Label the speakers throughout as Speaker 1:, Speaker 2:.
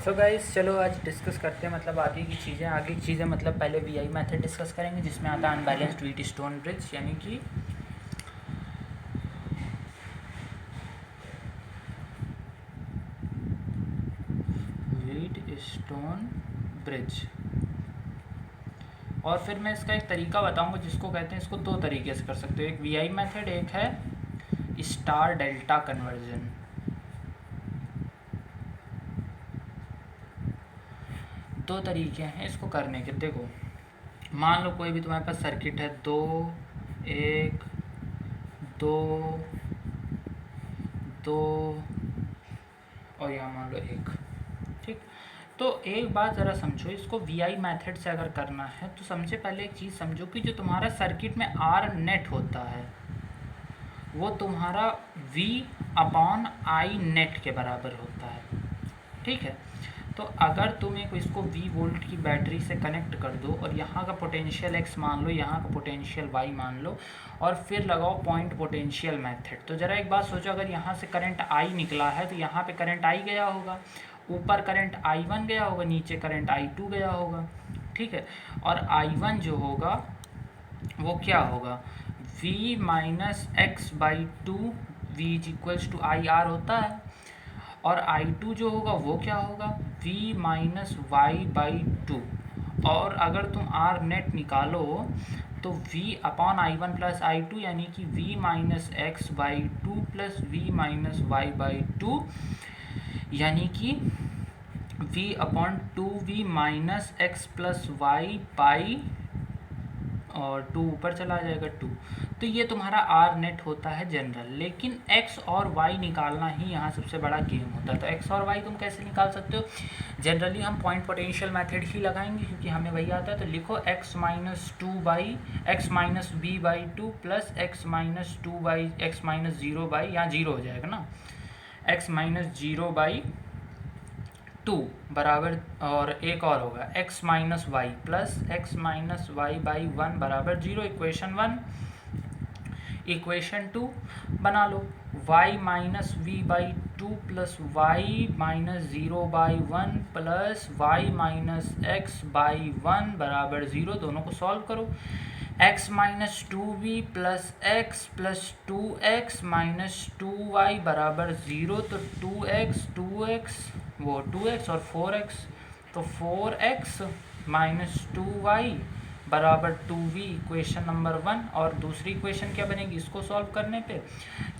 Speaker 1: So guys चलो आज discuss करते हैं मतलब आगे की चीज़ें मतलब पहले वीआई मेथड डिस्कस करेंगे जिसमें आता है अनबैलेंस्ड व्हीट स्टोन ब्रिज यानी कि व्हीट स्टोन ब्रिज। और फिर मैं इसका एक तरीका बताऊंगा जिसको कहते हैं, इसको दो तरीके से कर सकते हो, एक वीआई मेथड, एक है स्टार डेल्टा कन्वर्जन। दो तरीके हैं इसको करने के। देखो मान लो कोई भी तुम्हारे पास सर्किट है, 2 1 2 2 और यहाँ मान लो 1, ठीक। तो एक बात ज़रा समझो, इसको वीआई मेथड से अगर करना है तो सबसे पहले एक चीज़ समझो कि जो तुम्हारा सर्किट में आर नेट होता है वो तुम्हारा V अपॉन आई नेट के बराबर होता है, ठीक है। तो अगर तुम एक इसको V वोल्ट की बैटरी से कनेक्ट कर दो और यहाँ का पोटेंशियल X मान लो, यहाँ का पोटेंशियल Y मान लो और फिर लगाओ पॉइंट पोटेंशियल मेथड, तो ज़रा एक बात सोचो, अगर यहाँ से करंट I निकला है तो यहाँ पे करंट I गया होगा, ऊपर करंट I1 गया होगा, नीचे करंट I2 गया होगा, ठीक है। और I1 जो होगा वो क्या होगा, V minus X by two, V is equals to I R होता है। और I2 जो होगा वो क्या होगा, V minus Y by two. और अगर तुम आर नेट निकालो तो V upon I1 plus I2 यानी कि V minus X by two plus V minus Y by two, यानी कि V upon 2V minus X plus Y by, और 2 ऊपर चला जाएगा 2। तो ये तुम्हारा आर नेट होता है जनरल, लेकिन एक्स और वाई निकालना ही यहाँ सबसे बड़ा गेम होता है। तो एक्स और वाई तुम कैसे निकाल सकते हो, जनरली हम पॉइंट पोटेंशियल मेथड ही लगाएंगे क्योंकि हमें वही आता है। तो लिखो X minus two by X minus B by two plus X minus two by X minus zero by, यहाँ जीरो हो जाएगा ना, X minus zero by two बराबर, और एक और होगा x minus Y plus X minus Y by one बराबर जीरो। इक्वेशन 1। इक्वेशन 2 बना लो, y minus V by two plus Y minus zero by one plus Y minus X by one बराबर zero. दोनों को सॉल्व करो, x minus two V plus X plus two X minus two Y बराबर zero. तो 2x वो 2x और 4x, तो 4x minus 2y बराबर 2v, इक्वेशन नंबर 1। और दूसरी इक्वेशन क्या बनेगी इसको सॉल्व करने पे,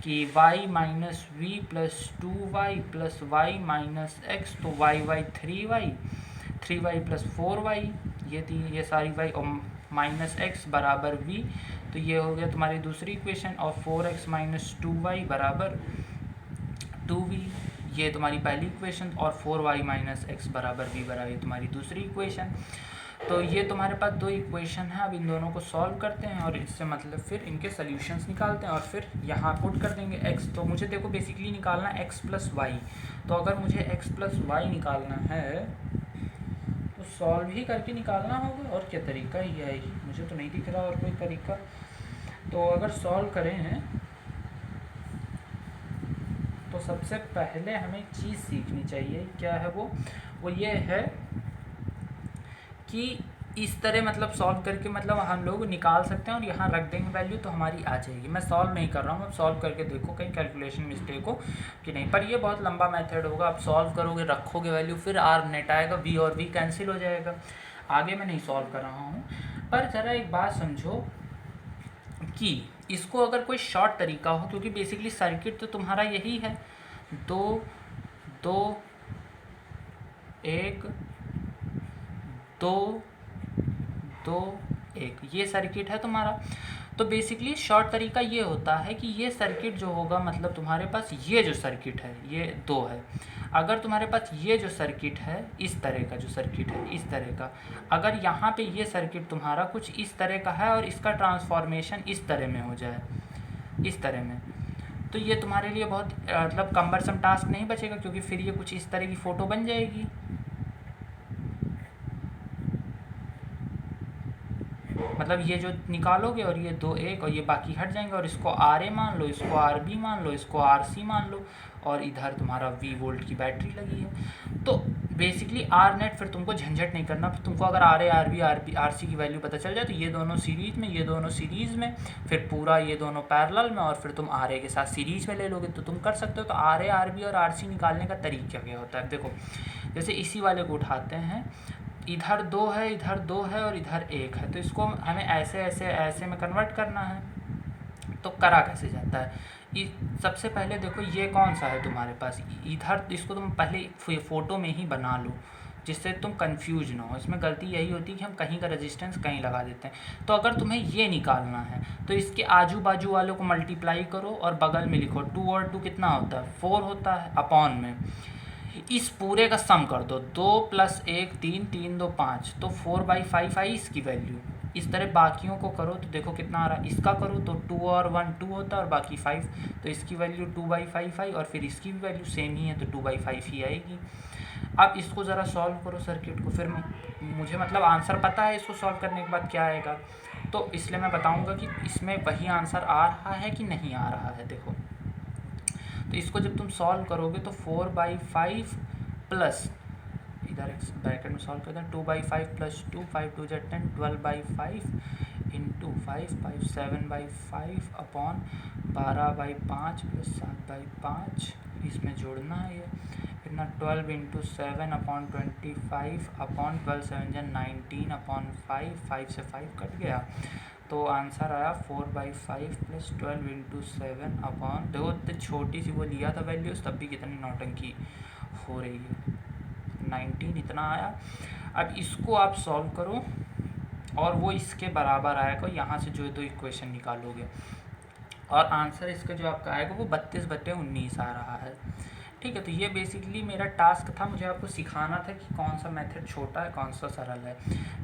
Speaker 1: कि y minus V plus 2y plus Y minus X, तो y 3y प्लस 4y, ये सारी y और माइनस एक्स बराबर v। तो ये हो गया तुम्हारी दूसरी इक्वेशन, और 4x माइनस 2y बराबर 2v, ये तुम्हारी पहली इक्वेशन। और 4y माइनस एक्स बराबर v बराबर तुम्हारी दूसरी इक्वेशन। तो ये तुम्हारे पास दो इक्वेशन है। अब इन दोनों को सॉल्व करते हैं और इससे मतलब फिर इनके सॉल्यूशंस निकालते हैं और फिर यहाँ पुट कर देंगे x। तो मुझे देखो बेसिकली निकालना है x प्लस वाई, तो अगर मुझे x प्लस वाई निकालना है तो सॉल्व ही करके निकालना होगा, और क्या तरीका ही है ही, मुझे तो नहीं दिख रहा और कोई तरीका। तो अगर सॉल्व करें हैं तो सबसे पहले हमें एक चीज़ सीखनी चाहिए, क्या है वो ये है कि इस तरह मतलब सॉल्व करके मतलब हम लोग निकाल सकते हैं और यहाँ रख देंगे वैल्यू तो हमारी आ जाएगी। मैं सॉल्व नहीं कर रहा हूँ, अब सॉल्व करके देखो कहीं कैलकुलेशन मिस्टेक हो कि नहीं, पर ये बहुत लंबा मेथड होगा। आप सॉल्व करोगे, रखोगे वैल्यू, फिर आर नेट आएगा, वी और वी कैंसिल हो जाएगा। आगे मैं नहीं सॉल्व कर रहा हूँ, पर ज़रा एक बात समझो कि इसको अगर कोई शॉर्ट तरीका हो, क्योंकि बेसिकली सर्किट तो तुम्हारा यही है, 2 2 1 2 2 1, ये सर्किट है तुम्हारा। तो बेसिकली शॉर्ट तरीका ये होता है कि ये सर्किट जो होगा मतलब तुम्हारे पास ये जो सर्किट है ये 2 है, अगर तुम्हारे पास ये जो सर्किट है इस तरह का, जो सर्किट है इस तरह का, अगर यहाँ पे ये सर्किट तुम्हारा कुछ इस तरह का है और इसका ट्रांसफॉर्मेशन इस तरह में हो जाए, इस तरह में, तो ये तुम्हारे लिए बहुत मतलब कम्बरसम टास्क नहीं बचेगा, क्योंकि फिर ये कुछ इस तरह की फ़ोटो बन जाएगी। मतलब ये जो निकालोगे और ये 2 1 और ये बाकी हट जाएंगे, और इसको आर ए मान लो, इसको आर बी मान लो, इसको आर सी मान लो, और इधर तुम्हारा V वोल्ट की बैटरी लगी है। तो बेसिकली आर नेट फिर तुमको झंझट नहीं करना, फिर तुमको अगर R A R B R C की वैल्यू पता चल जाए तो ये दोनों सीरीज में, ये दोनों सीरीज़ में, फिर पूरा ये दोनों पैरेलल में, और फिर तुम आर ए के साथ सीरीज में ले लोगे तो तुम कर सकते हो। तो आर ए आर बी और आर सी निकालने का तरीका क्या होता है, देखो जैसे इसी वाले को उठाते हैं, इधर 2 है, इधर 2 है और इधर 1 है, तो इसको हमें ऐसे ऐसे ऐसे में कन्वर्ट करना है। तो करा कैसे जाता है, सबसे पहले देखो ये कौन सा है तुम्हारे पास, इधर इसको तुम पहले फ़ोटो में ही बना लो जिससे तुम कंफ्यूज ना हो। इसमें गलती यही होती है कि हम कहीं का रेजिस्टेंस कहीं लगा देते हैं। तो अगर तुम्हें ये निकालना है तो इसके आजू बाजू वालों को मल्टीप्लाई करो और बगल में लिखो 2 और 2 कितना होता है 4 होता है, अपॉन में इस पूरे का सम कर दो, 2 + 1 3 3 2 5, तो 4/5 आई इसकी वैल्यू। इस तरह बाकियों को करो तो देखो कितना आ रहा है, इसका करो तो 2 और 1 2 होता है और बाकी 5, तो इसकी वैल्यू 2/5 आई और फिर इसकी भी वैल्यू सेम ही है तो 2/5 ही आएगी। अब इसको ज़रा सॉल्व करो सर्किट को, फिर मुझे मतलब आंसर पता है इसको सॉल्व करने के बाद क्या आएगा, तो इसलिए मैं बताऊँगा कि इसमें वही आंसर आ रहा है कि नहीं आ रहा है। देखो तो इसको जब तुम सॉल्व करोगे तो 4/5 प्लस इधर एक ब्रैकेट में सॉल्व करते हैं 2/5 + 2 5 2 × 10 12/5 इंटू 5 5 7/5 अपॉन 12/5 + 7/5, इसमें जोड़ना है ये कितना 12 × 7 अपॉन 25 अपॉन 12 7 × 19 अपॉन 5, 5 से 5 कट गया तो आंसर आया 4/5 + 12 × 7 अपॉन, देखो इतनी छोटी सी वो लिया था वैल्यूज़ तब भी कितनी नौटंकी हो रही है, 19 इतना आया। अब इसको आप सॉल्व करो और वो इसके बराबर आएगा, यहाँ से जो 2 इक्वेशन निकालोगे और आंसर इसका जो आपका आएगा वो 32/19 आ रहा है। ठीक है, तो ये बेसिकली मेरा टास्क था, मुझे आपको सिखाना था कि कौन सा मेथड छोटा है कौन सा सरल है।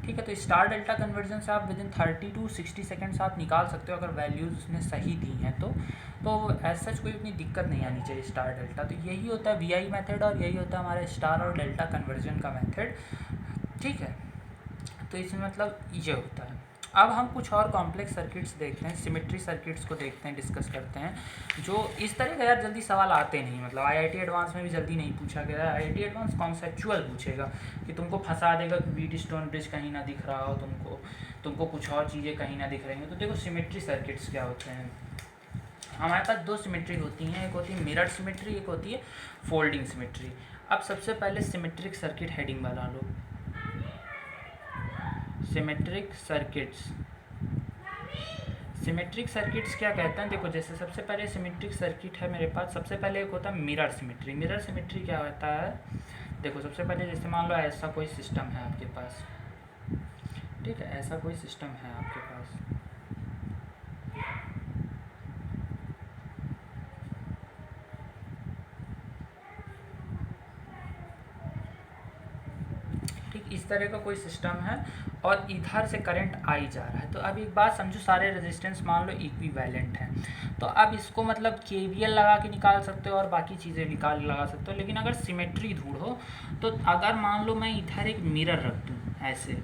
Speaker 1: ठीक है, तो स्टार डेल्टा कन्वर्जन से आप विदिन 30 to 60 सेकेंड्स आप निकाल सकते हो अगर वैल्यूज़ उसने सही दी हैं तो एज सच कोई उतनी दिक्कत नहीं आनी चाहिए स्टार डेल्टा। तो यही होता है वीआई मेथड और यही होता है हमारा स्टार और डेल्टा कन्वर्जन का मेथड। ठीक है, तो इसमें मतलब ये होता है। अब हम कुछ और कॉम्प्लेक्स सर्किट्स देखते हैं, सिमेट्री सर्किट्स को देखते हैं, डिस्कस करते हैं जो इस तरह का यार जल्दी सवाल आते नहीं, मतलब आईआईटी एडवांस में भी जल्दी नहीं पूछा गया है। आईआईटी एडवांस कॉन्सेप्चुअल पूछेगा कि तुमको फंसा देगा कि व्हीट स्टोन ब्रिज कहीं ना दिख रहा हो, तुमको कुछ और चीज़ें कहीं ना दिख रही हो। तो देखो सिमेट्री सर्किट्स क्या होते हैं, हमारे पास 2 सिमेट्री होती हैं, एक होती है मिरर सिमेट्री, एक होती है फोल्डिंग सिमेट्री। अब सबसे पहले सिमेट्रिक सर्किट हेडिंग बना लो, सिमेट्रिक सर्किट्स। सिमेट्रिक सर्किट्स क्या कहते हैं, देखो जैसे सबसे पहले सिमेट्रिक सर्किट है मेरे पास, सबसे पहले एक होता है मिरर सिमेट्री। मिरर सिमेट्री क्या होता है, देखो सबसे पहले जैसे मान लो ऐसा कोई सिस्टम है आपके पास, ठीक है, ऐसा कोई सिस्टम है आपके पास, इस तरह का कोई सिस्टम है और इधर से करंट आई जा रहा है। तो अब एक बात समझो, सारे रेजिस्टेंस मान लो इक्विवेलेंट हैं, तो अब इसको मतलब केवीएल लगा के निकाल सकते हो और बाकी चीज़ें लगा सकते हो। लेकिन अगर सिमेट्री ढूंढो तो अगर मान लो मैं इधर एक मिरर रख दूँ ऐसे,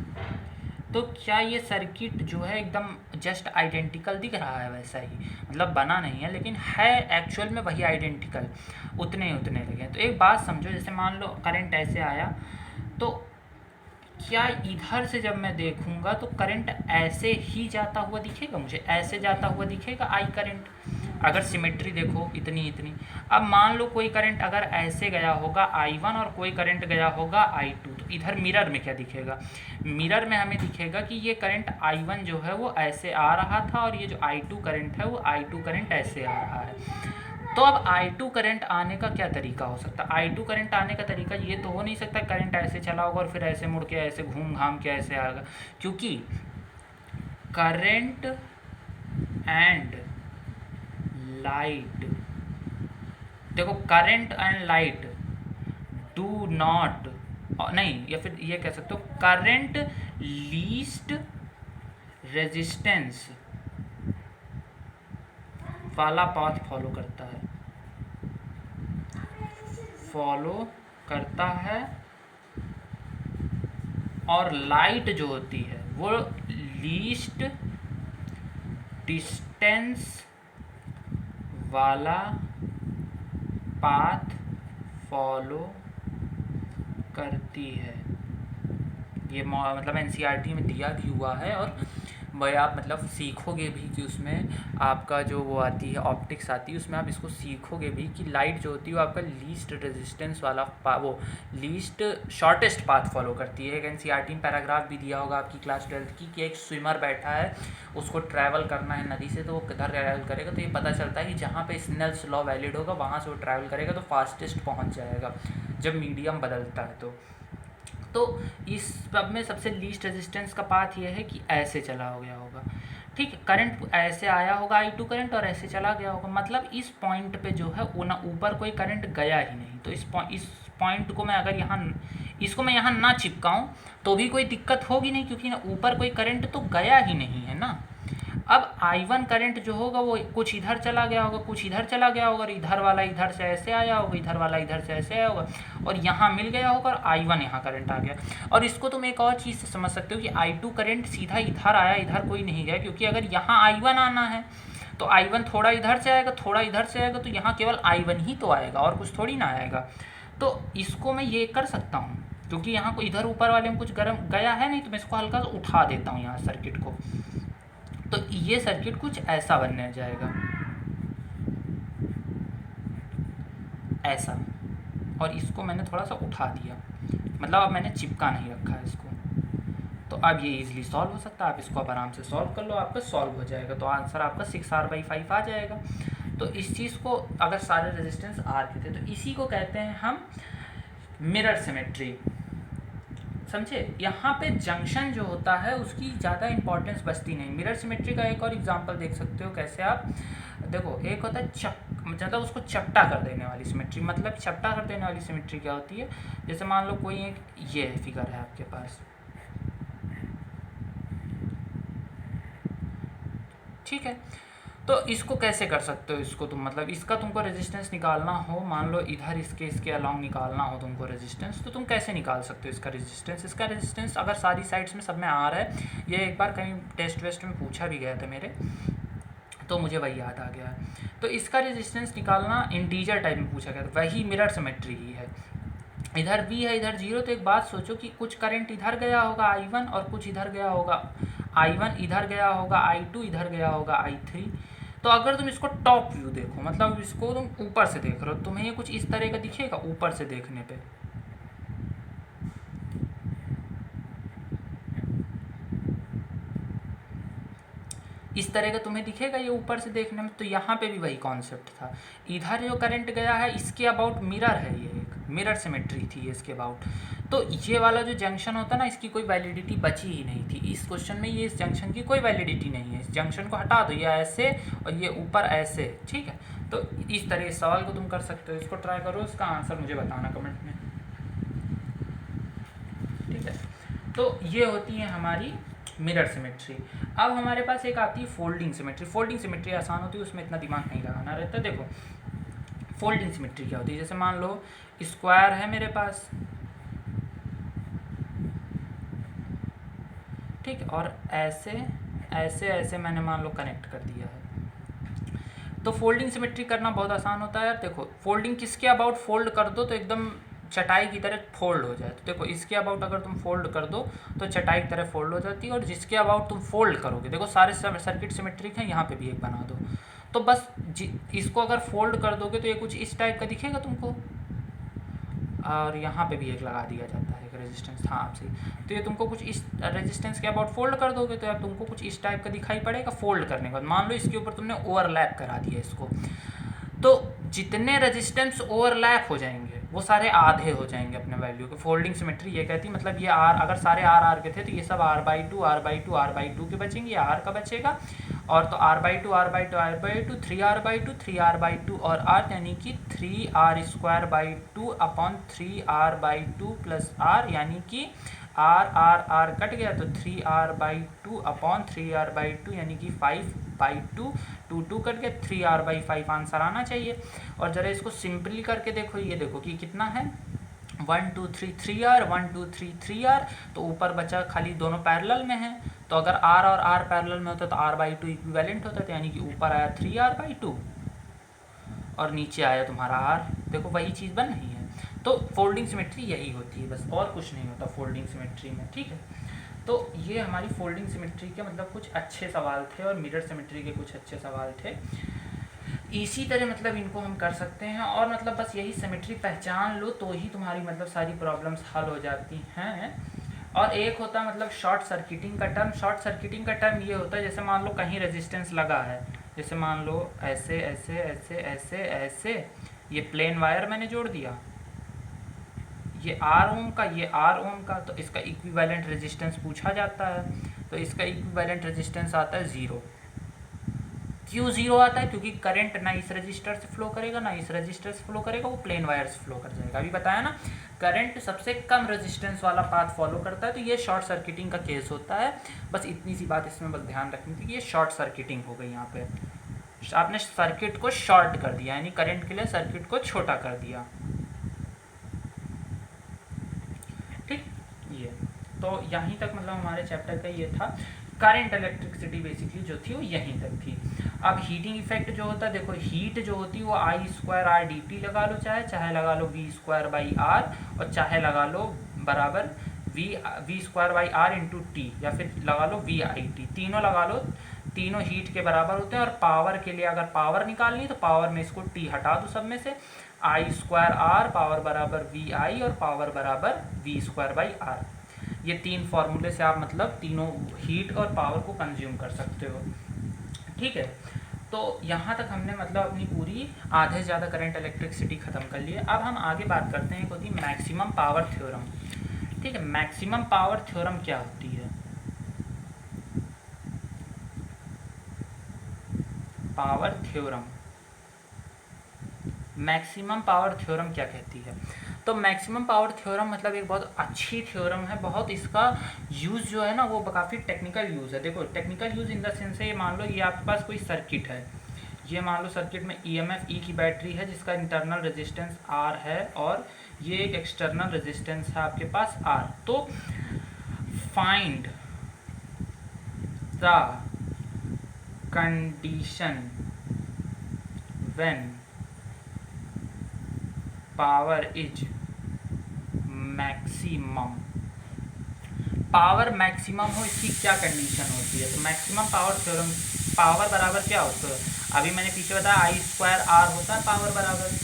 Speaker 1: तो क्या ये सर्किट जो है एकदम जस्ट आइडेंटिकल दिख रहा है, वैसा ही मतलब बना नहीं है लेकिन है एक्चुअल में वही आइडेंटिकल, उतने लगे। तो एक बात समझो, जैसे मान लो करंट ऐसे आया तो क्या इधर से जब मैं देखूंगा तो करंट ऐसे ही जाता हुआ दिखेगा, मुझे ऐसे जाता हुआ दिखेगा आई करंट, अगर सिमेट्री देखो इतनी। अब मान लो कोई करंट अगर ऐसे गया होगा I1 और कोई करंट गया होगा I2, तो इधर मिरर में क्या दिखेगा, मिरर में हमें दिखेगा कि ये करंट I1 जो है वो ऐसे आ रहा था और ये जो I2 करंट है वो I2 करंट ऐसे आ रहा है। तो अब I2 करंट आने का क्या तरीका हो सकता है, I2 करंट आने का तरीका ये तो हो नहीं सकता करंट ऐसे चला होगा और फिर ऐसे मुड़ के ऐसे घूम घाम के ऐसे आएगा, क्योंकि करंट एंड लाइट, देखो current and light do not, नहीं या फिर ये कह सकते हो करंट लीस्ट रेजिस्टेंस वाला पाथ फॉलो करता है और लाइट जो होती है वो लीस्ट डिस्टेंस वाला पाथ फॉलो करती है। ये मतलब एनसीईआरटी में दिया भी हुआ है, और वह आप मतलब सीखोगे भी कि उसमें आपका जो वो आती है ऑप्टिक्स आती है, उसमें आप इसको सीखोगे भी कि लाइट जो होती है वो आपका लीस्ट रेजिस्टेंस वाला वो लीस्ट शॉर्टेस्ट पाथ फॉलो करती है। एक एनसीईआरटी में पैराग्राफ भी दिया होगा आपकी क्लास 12th की कि एक स्विमर बैठा है, उसको ट्रैवल करना है नदी से, तो वो किधर ट्रैवल करेगा, तो ये पता चलता है कि जहाँ पे स्नेल्स लॉ वैलिड होगा वहाँ से वो ट्रैवल करेगा तो फास्टेस्ट पहुँच जाएगा जब मीडियम बदलता है। तो इस सब में सबसे लीस्ट रेजिस्टेंस का पाथ ये है कि ऐसे चला हो गया होगा, ठीक है। करंट ऐसे आया होगा I2 करंट और ऐसे चला गया होगा, मतलब इस पॉइंट पे जो है वो ना ऊपर कोई करंट गया ही नहीं। तो इस पॉइंट को मैं अगर यहाँ इसको मैं यहाँ ना चिपकाऊँ तो भी कोई दिक्कत होगी नहीं, क्योंकि ना ऊपर कोई करंट तो गया ही नहीं है ना। अब I1 करंट जो होगा वो कुछ इधर चला गया होगा, कुछ इधर चला गया होगा, और इधर वाला इधर से ऐसे आया होगा, इधर वाला इधर से ऐसे आया होगा, और यहाँ मिल गया होगा और I1 यहाँ करंट आ गया। और इसको तुम एक और चीज़ से समझ सकते हो कि I2 करंट सीधा इधर आया, इधर कोई नहीं गया, क्योंकि अगर यहाँ I1 आना है तो I1 थोड़ा इधर से आएगा, थोड़ा इधर से आएगा, तो यहाँ केवल I1 ही तो आएगा और कुछ थोड़ी ना आएगा। तो इसको मैं ये कर सकता हूँ, क्योंकि यहाँ को इधर ऊपर वाले में कुछ गर्म गया है नहीं, तो मैं इसको हल्का सा उठा देता हूँ यहाँ सर्किट को, तो ये सर्किट कुछ ऐसा बनने जाएगा, ऐसा। और इसको मैंने थोड़ा सा उठा दिया, मतलब अब मैंने चिपका नहीं रखा है इसको, तो अब ये इजीली सॉल्व हो सकता है। आप इसको अब आराम से सॉल्व कर लो, आपका सॉल्व हो जाएगा, तो आंसर आपका 6R/5 आ जाएगा। तो इस चीज़ को अगर सारे रेजिस्टेंस R के थे तो इसी को कहते हैं हम मिरर सिमेट्री, समझे। यहाँ पे जंक्शन जो होता है उसकी ज़्यादा इंपॉर्टेंस बचती नहीं। मिरर सिमेट्री का एक और एग्जांपल देख सकते हो कैसे आप देखो, एक होता है मतलब उसको चपटा कर देने वाली सिमेट्री। मतलब चपटा कर देने वाली सिमेट्री क्या होती है, जैसे मान लो कोई एक ये फिगर है आपके पास, ठीक है, तो इसको कैसे कर सकते हो, इसको तुम मतलब इसका तुमको रेजिस्टेंस निकालना हो, मान लो इधर इसके अलॉन्ग निकालना हो तुमको रेजिस्टेंस, तो तुम कैसे निकाल सकते हो इसका रेजिस्टेंस। इसका रेजिस्टेंस अगर सारी साइड्स में सब में आ रहा है, ये एक बार कहीं टेस्ट वेस्ट में पूछा भी गया था मेरे, तो मुझे वही याद आ गया है। तो इसका रेजिस्टेंस निकालना इंटीजर टाइप में पूछा गया था, वही मिरर सिमेट्री ही है। इधर V है इधर 0, तो एक बात सोचो कि कुछ करंट इधर गया होगा I1 और कुछ इधर गया होगा I1, इधर गया होगा I2, इधर गया होगा I3। तो अगर तुम इसको टॉप व्यू देखो, मतलब इसको तुम ऊपर से देख रहे हो, तुम्हें ये कुछ इस तरह का दिखेगा ऊपर से देखने पे, इस तरह का तुम्हें दिखेगा ये ऊपर से देखने में। तो यहाँ पे भी वही कॉन्सेप्ट था, इधर जो करंट गया है इसके अबाउट मिरर है, ये एक मिरर सिमेट्री थी इसके अबाउट। तो ये वाला जो जंक्शन होता ना, इसकी कोई वैलिडिटी बची ही नहीं थी इस क्वेश्चन में, ये इस जंक्शन की कोई वैलिडिटी नहीं है, इस जंक्शन को हटा दो, ये ऐसे और ये ऊपर ऐसे, ठीक है। तो इस तरह इस सवाल को तुम कर सकते हो, इसको ट्राई करो, इसका आंसर मुझे बताना कमेंट में, ठीक है। तो ये होती है हमारी मिरर सिमेट्री। अब हमारे पास एक आती है फोल्डिंग सिमेट्री। फोल्डिंग सिमेट्री आसान होती है, उसमें इतना दिमाग नहीं लगाना रहता। देखो फोल्डिंग सिमेट्री क्या होती है, जैसे मान लो स्क्वायर है मेरे पास, ठीक है, और ऐसे ऐसे ऐसे मैंने मान लो कनेक्ट कर दिया है। तो फोल्डिंग सिमेट्री करना बहुत आसान होता है यार। देखो फोल्डिंग किसके अबाउट फोल्ड कर दो तो एकदम चटाई की तरह फोल्ड हो जाए, तो देखो इसके अबाउट अगर तुम फोल्ड कर दो तो चटाई की तरह फोल्ड हो जाती है, और जिसके अबाउट तुम फोल्ड करोगे, देखो सारे सर्किट सिमेट्रिक हैं, यहाँ पे भी एक बना दो, तो बस इसको अगर फोल्ड कर दोगे तो ये कुछ इस टाइप का दिखेगा तुमको, और यहाँ पे भी एक लगा दिया जाता है एक रेजिस्टेंस, हाँ आपसे, तो ये तुमको कुछ इस रेजिस्टेंस के अबाउट फोल्ड कर दोगे तो यार तुमको कुछ इस टाइप का दिखाई पड़ेगा। फोल्ड करने के बाद मान लो इसके ऊपर तुमने ओवरलैप करा दिया इसको, तो जितने रेजिस्टेंस ओवरलैप हो जाएंगे वो सारे आधे हो जाएंगे अपने वैल्यू के। फोल्डिंग सिमेट्री ये कहती है, मतलब ये आर अगर सारे आर के थे तो ये सब R/2 R/2 R/2 के बचेंगे, ये आर का बचेगा, और तो R/2 R/2 R/2 3R/2 3R/2 और R, यानी कि 3R² upon 3R/2 plus R, यानी कि R कट गया तो 3R/2 अपॉन 3R/2 यानी कि 5/2, 2 कट गया, 3R/5 आंसर आना चाहिए। और ज़रा इसको सिंपली करके देखो, ये देखो कि कितना है 1 2 3 3R 1 2 3 3R, तो ऊपर बचा खाली दोनों पैरेलल में है, तो अगर R और R पैरेलल में होता तो R/2 इक्विवेलेंट होता था, यानी कि ऊपर आया 3R/2 और नीचे आया तुम्हारा R, देखो वही चीज़ बन रही है। तो फोल्डिंग सिमेट्री यही होती है बस, और कुछ नहीं होता फोल्डिंग सिमेट्री में, ठीक है। तो ये हमारी फोल्डिंग सिमेट्री के मतलब कुछ अच्छे सवाल थे और मिरर सिमेट्री के कुछ अच्छे सवाल थे। इसी तरह मतलब इनको हम कर सकते हैं, और मतलब बस यही सिमेट्री पहचान लो तो ही तुम्हारी मतलब सारी प्रॉब्लम्स हल हो जाती हैं। और एक होता है मतलब शॉर्ट सर्किटिंग का टर्म। शॉर्ट सर्किटिंग का टर्म ये होता है जैसे मान लो कहीं रेजिस्टेंस लगा है, जैसे मान लो ऐसे ऐसे ऐसे ऐसे ऐसे, ये प्लेन वायर मैंने जोड़ दिया, ये आर ओम का, ये आर ओम का, तो इसका इक्विवेलेंट रेजिस्टेंस पूछा जाता है। तो इसका इक्विवेलेंट रेजिस्टेंस आता है 0। क्यों 0 आता है? क्योंकि करंट ना इस रजिस्टर से फ्लो करेगा ना इस रजिस्टर से फ्लो करेगा, वो प्लेन वायर से फ्लो कर जाएगा। अभी बताया ना, करंट सबसे कम रेजिस्टेंस वाला पाथ फॉलो करता है, तो ये शॉर्ट सर्किटिंग का केस होता है। बस इतनी सी बात इसमें बस ध्यान रखनी थी कि ये शॉर्ट सर्किटिंग हो गई। यहाँ पे आपने सर्किट को शॉर्ट कर दिया, यानी करंट के लिए सर्किट को छोटा कर दिया, ठीक। ये तो यहीं तक मतलब हमारे चैप्टर का ये था। करंट इलेक्ट्रिसिटी बेसिकली जो थी वो यहीं तक थी। अब हीटिंग इफेक्ट जो होता है, देखो हीट जो होती है वो I square R D T लगा लो, चाहे लगा लो वी स्क्वायर बाई आर, और चाहे लगा लो बराबर V square by R into T, या फिर लगा लो वी आई टी, तीनों लगा लो, तीनों हीट के बराबर होते हैं। और पावर के लिए अगर पावर निकालनी तो पावर में इसको टी हटा दो सब में से, आई स्क्वायर आर पावर बराबर वी आई और पावर बराबर वी स्क्वायर बाई आर। ये तीन फॉर्मूले से आप मतलब तीनों हीट और पावर को कंज्यूम कर सकते हो, ठीक है। तो यहाँ तक हमने मतलब अपनी पूरी आधे से ज़्यादा करंट इलेक्ट्रिसिटी ख़त्म कर ली है। अब हम आगे बात करते हैं, होती है मैक्सिमम पावर थ्योरम, ठीक है। मैक्सिमम पावर थ्योरम क्या होती है? Power theorem, maximum power theorem क्या कहती है? तो मैक्सिमम पावर थ्योरम मतलब एक बहुत अच्छी थ्योरम है, बहुत इसका यूज़ जो है ना वो काफ़ी टेक्निकल यूज़ है। देखो technical use in the sense है, ये मान लो ये आपके पास कोई सर्किट है, ये मान लो सर्किट में ईएमएफ ई की बैटरी है जिसका इंटरनल रेजिस्टेंस आर है, और ये एक एक्सटर्नल रेजिस्टेंस है आपके पास आर। तो find the condition when power is maximum, power maximum हो इसकी क्या कंडीशन होती है? तो मैक्सिमम पावर थ्योरम, पावर बराबर क्या होता है? अभी मैंने पीछे बताया आई स्क्वायर आर होता है पावर बराबर,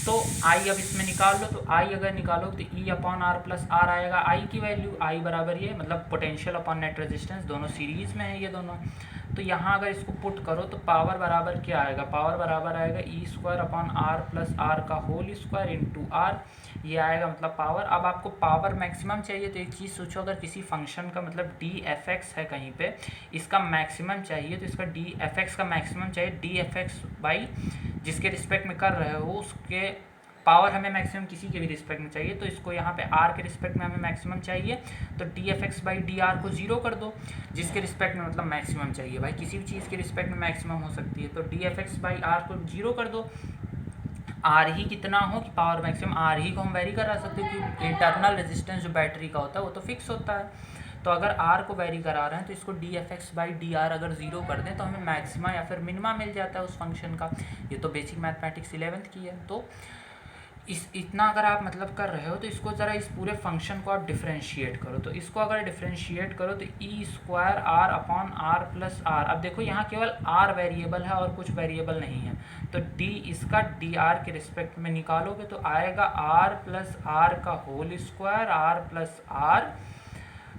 Speaker 1: तो आई अब इसमें निकाल लो, तो आई अगर निकालो तो E upon R plus R आएगा। आई की वैल्यू आई बराबर ये मतलब पोटेंशियल अपॉन नेट रेजिस्टेंस, दोनों सीरीज में है ये दोनों। तो यहाँ अगर इसको पुट करो तो पावर बराबर क्या आएगा? पावर बराबर आएगा E square upon R plus R का होल स्क्वायर इंटू आर, ये आएगा मतलब पावर। अब आपको पावर मैक्सिमम चाहिए तो एक चीज़ सोचो, अगर किसी फंक्शन का मतलब डी एफ एक्स है कहीं पे, इसका मैक्सिमम चाहिए तो इसका डी एफ एक्स का मैक्सिमम चाहिए, डी एफ एक्स बाई जिसके रिस्पेक्ट में कर रहे हो उसके पावर हमें मैक्सिमम किसी के भी रिस्पेक्ट में चाहिए, तो इसको यहाँ पे आर के रिस्पेक्ट में हमें मैक्सिमम चाहिए, तो D F X by D R को जीरो कर दो, जिसके रिस्पेक्ट में मतलब मैक्सिमम चाहिए। भाई किसी भी चीज़ के रिस्पेक्ट में मैक्सिमम हो सकती है, तो D F X by R को जीरो कर दो। आर ही कितना हो कि पावर मैक्सिमम, आर ही को हम वेरी करा सकते हैं क्योंकि इंटरनल रेजिस्टेंस जो बैटरी का होता है वो तो फिक्स होता है। तो अगर आर को वेरी करा रहे हैं तो इसको D F X by D R अगर जीरो कर दें तो हमें मैक्सिमा या फिर मिनिमा मिल जाता है उस फंक्शन का। ये तो बेसिक मैथमेटिक्स 11th की है। तो इतना अगर आप मतलब कर रहे हो तो इसको ज़रा इस पूरे फंक्शन को आप डिफ्रेंशिएट करो। तो इसको अगर डिफ्रेंशिएट करो तो E square R upon R plus R, अब देखो यहाँ केवल आर वेरिएबल है और कुछ वेरिएबल नहीं है, तो डी इसका डी आर के रिस्पेक्ट में निकालोगे तो आएगा आर प्लस आर का whole square, R plus R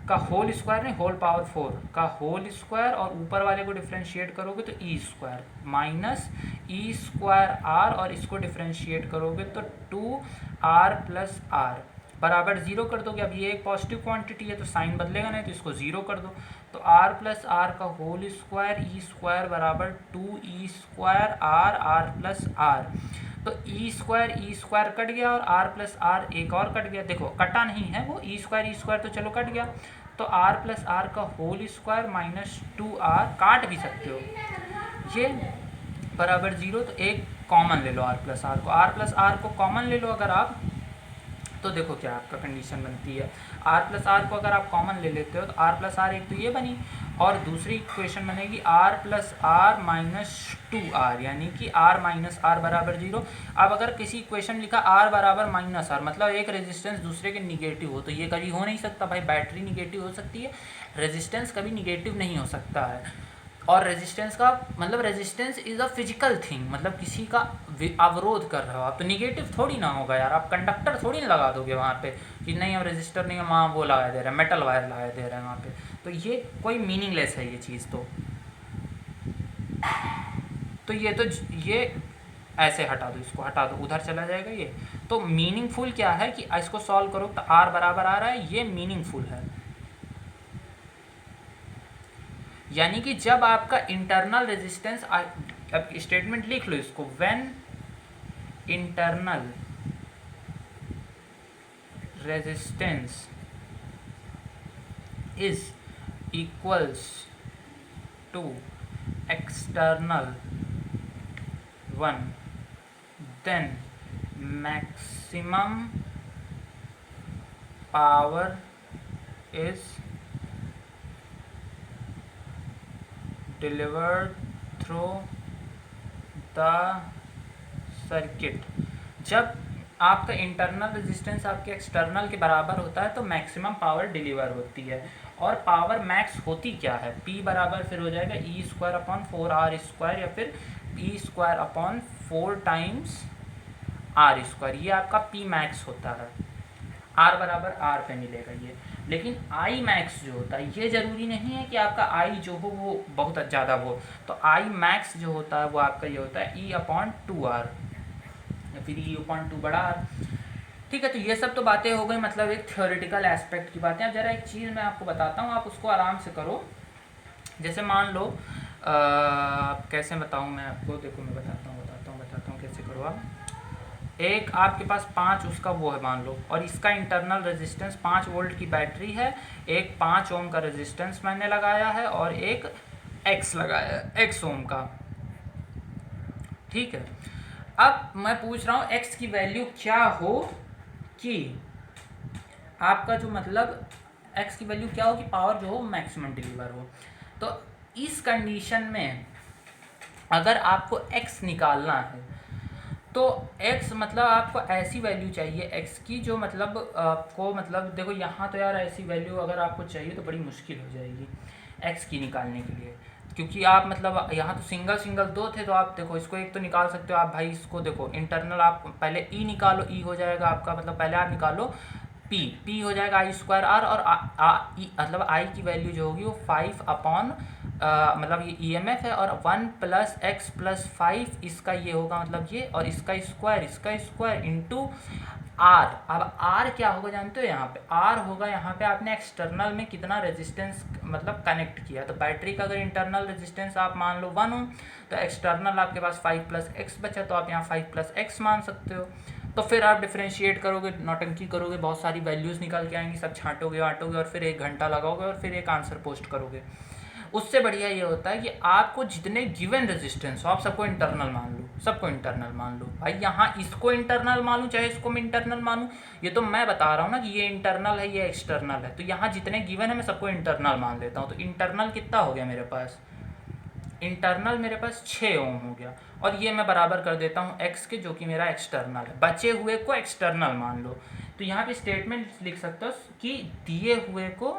Speaker 1: का होल स्क्वायर नहीं होल पावर 4 का होल स्क्वायर, और ऊपर वाले को डिफ्रेंशिएट करोगे तो E square minus E square R, और इसको डिफ्रेंशिएट करोगे तो 2 आर प्लस आर बराबर जीरो कर दोगे। अब ये एक पॉजिटिव क्वांटिटी है तो साइन बदलेगा नहीं, तो इसको जीरो कर दो, तो आर प्लस आर का होल स्क्वायर ई स्क्वायर बराबर 2 E square R R plus R. तो ई स्क्वायर कट गया और आर प्लस आर एक और कट गया, देखो कटा नहीं है वो, ई स्क्वायर तो चलो कट गया, तो आर प्लस आर का होल स्क्वायर माइनस 2 आर, काट भी सकते हो ये बराबर जीरो। तो एक कॉमन ले लो आर प्लस आर को कॉमन ले लो अगर आप, तो देखो क्या आपका कंडीशन बनती है, r प्लस आर को अगर आप कॉमन ले लेते हो तो r प्लस आर एक तो ये बनी, और दूसरी इक्वेशन बनेगी r plus are minus 2r, यानी कि r माइनस आर बराबर 0। अब अगर किसी इक्वेशन लिखा r बराबर माइनस आर, मतलब एक रेजिस्टेंस दूसरे के निगेटिव हो, तो ये कभी हो नहीं सकता भाई। बैटरी निगेटिव हो सकती है, रेजिस्टेंस कभी निगेटिव नहीं हो सकता है। और रेजिस्टेंस का मतलब resistance is a physical thing, मतलब किसी का अवरोध कर रहा हो आप, तो निगेटिव थोड़ी ना होगा यार। आप कंडक्टर थोड़ी ना लगा दोगे वहाँ पे कि नहीं हम रेजिस्टर नहीं है, वहाँ वो लगा दे रहे हैं, मेटल वायर लगा दे रहे हैं वहाँ पे, तो ये कोई मीनिंगलेस है ये चीज़। तो ये ऐसे हटा दो, इसको हटा दो, उधर चला जाएगा ये। तो मीनिंगफुल क्या है कि इसको सॉल्व करो तो आर बराबर आ रहा है, ये मीनिंगफुल है। यानी कि जब आपका इंटरनल रेजिस्टेंस, अब स्टेटमेंट लिख लो इसको, when internal resistance is equals to external one, then maximum power is delivered through the circuit. जब आपका इंटरनल रेजिस्टेंस आपके एक्सटर्नल के बराबर होता है तो मैक्सिमम पावर डिलीवर होती है। और पावर मैक्स होती क्या है, P बराबर फिर हो जाएगा ई स्क्वायर अपॉन 4r², या फिर P square upon 4 times r², ये आपका P मैक्स होता है। R बराबर R पे मिलेगा ये। लेकिन I मैक्स जो होता है, ये ज़रूरी नहीं है कि आपका I जो हो वो बहुत ज़्यादा हो, तो I मैक्स जो होता है वो आपका ये होता है E अपॉन 2R, या फिर E अपॉन 2 बड़ा R। ठीक है, तो ये सब तो बातें हो गई, मतलब एक थ्योरेटिकल एस्पेक्ट की बातें। अब जरा एक चीज़ मैं आपको बताता हूँ, आप उसको आराम से करो। जैसे मान लो कैसे बताऊँ मैं आपको, देखो मैं बताता हूँ कैसे करो आप। एक आपके पास 5 उसका वो है मान लो, और इसका इंटरनल रेजिस्टेंस 5 वोल्ट की बैटरी है, एक 5 ओम का रेजिस्टेंस मैंने लगाया है, और एक X लगाया है, X ओम का। ठीक है, अब मैं पूछ रहा हूँ X की वैल्यू क्या हो कि आपका जो मतलब X की वैल्यू क्या हो कि पावर जो हो मैक्सिमम डिलीवर हो। तो इस कंडीशन में अगर आपको X निकालना है तो x मतलब आपको ऐसी वैल्यू चाहिए x की जो मतलब आपको मतलब देखो यहाँ तो यार ऐसी वैल्यू अगर आपको चाहिए तो बड़ी मुश्किल हो जाएगी x की निकालने के लिए, क्योंकि आप मतलब यहाँ तो सिंगल दो थे, तो आप देखो इसको एक तो निकाल सकते हो आप भाई। इसको देखो इंटरनल आप पहले e निकालो, e हो जाएगा आपका, मतलब पहले आप निकालो p हो जाएगा I²R, और मतलब I की वैल्यू जो होगी वो 5 अपॉन मतलब ये EMF है, और 1 + x + 5 इसका ये होगा मतलब ये, और इसका स्क्वायर इंटू R। अब R क्या होगा जानते हो, यहाँ पे R होगा, यहाँ पे आपने एक्सटर्नल में कितना रेजिस्टेंस मतलब कनेक्ट किया। तो बैटरी का अगर इंटरनल रेजिस्टेंस आप मान लो 1 ओम, तो एक्सटर्नल आपके पास 5 + x बचा, तो आप यहाँ 5 + x मान सकते हो। तो फिर आप डिफ्रेंशिएट करोगे, नौटंकी करोगे, बहुत सारी वैल्यूज़ निकल के आएंगी, सब छाँटोगे वाटोगे, और फिर 1 घंटा लगाओगे, और फिर एक आंसर पोस्ट करोगे। उससे बढ़िया ये होता है कि आपको जितने गिवन रेजिस्टेंस हो आप सबको इंटरनल मान लो भाई। यहाँ इसको इंटरनल मानूँ चाहे इसको मैं इंटरनल मानूँ, ये तो मैं बता रहा हूँ ना कि ये इंटरनल है ये एक्सटर्नल है, तो यहाँ जितने गिवन है मैं सबको इंटरनल मान लेता हूँ। तो इंटरनल कितना हो गया मेरे पास, इंटरनल मेरे पास 6 ओम हो गया, और ये मैं बराबर कर देता हूँ x के, जो कि मेरा एक्सटर्नल है। बचे हुए को एक्सटर्नल मान लो, तो यहाँ पे स्टेटमेंट लिख सकते हो कि दिए हुए को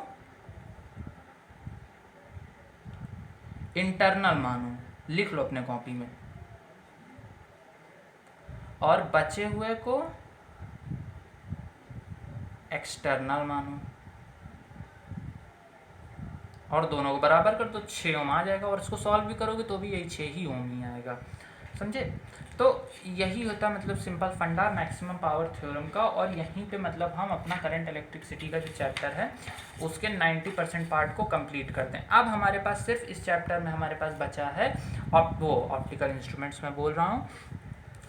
Speaker 1: इंटरनल मानो, लिख लो अपने कॉपी में, और बचे हुए को एक्सटर्नल मानो, और दोनों को बराबर कर दो, 6 ओम आ जाएगा। और इसको सॉल्व भी करोगे तो भी यही 6 ही ओम ही आएगा, समझे। तो यही होता मतलब सिंपल फंडा मैक्सिमम पावर थ्योरम का। और यहीं पे मतलब हम अपना करंट इलेक्ट्रिसिटी का जो चैप्टर है उसके 90% पार्ट को कंप्लीट करते हैं। अब हमारे पास सिर्फ इस चैप्टर में हमारे पास बचा है ऑप्टिकल इंस्ट्रूमेंट्स में बोल रहा हूँ।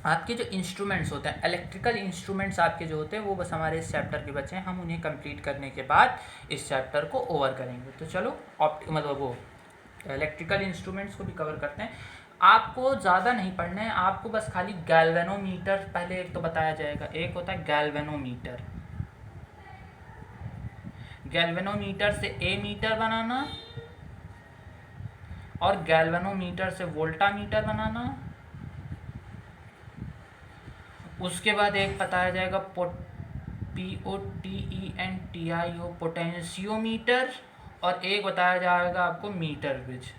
Speaker 1: आपके जो इंस्ट्रूमेंट्स होते हैं, इलेक्ट्रिकल इंस्ट्रूमेंट्स आपके जो होते हैं वो बस हमारे इस चैप्टर के बचे हैं। हम उन्हें कंप्लीट करने के बाद इस चैप्टर को ओवर करेंगे। तो चलो मतलब वो इलेक्ट्रिकल इंस्ट्रूमेंट्स को भी कवर करते हैं। आपको ज़्यादा नहीं पढ़ना है, आपको बस खाली गैल्वेनोमीटर पहले एक तो बताया जाएगा। एक होता है गैल्वेनोमीटर, गैल्वेनोमीटर से एमीटर बनाना और गैल्वेनोमीटर से वोल्टामीटर बनाना। उसके बाद एक बताया जाएगा POTENTIO पोटेंशियोमीटर, और एक बताया जाएगा आपको मीटर ब्रिज।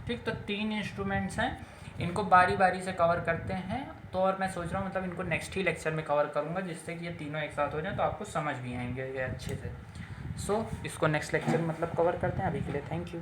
Speaker 1: ठीक, तो 3 इंस्ट्रूमेंट्स हैं, इनको बारी बारी से कवर करते हैं। तो और मैं सोच रहा हूँ मतलब इनको नेक्स्ट ही लेक्चर में कवर करूँगा, जिससे कि ये तीनों एक साथ हो जाए तो आपको समझ भी आएंगे ये अच्छे से। सो इसको नेक्स्ट लेक्चर में मतलब कवर करते हैं। अभी के लिए थैंक यू।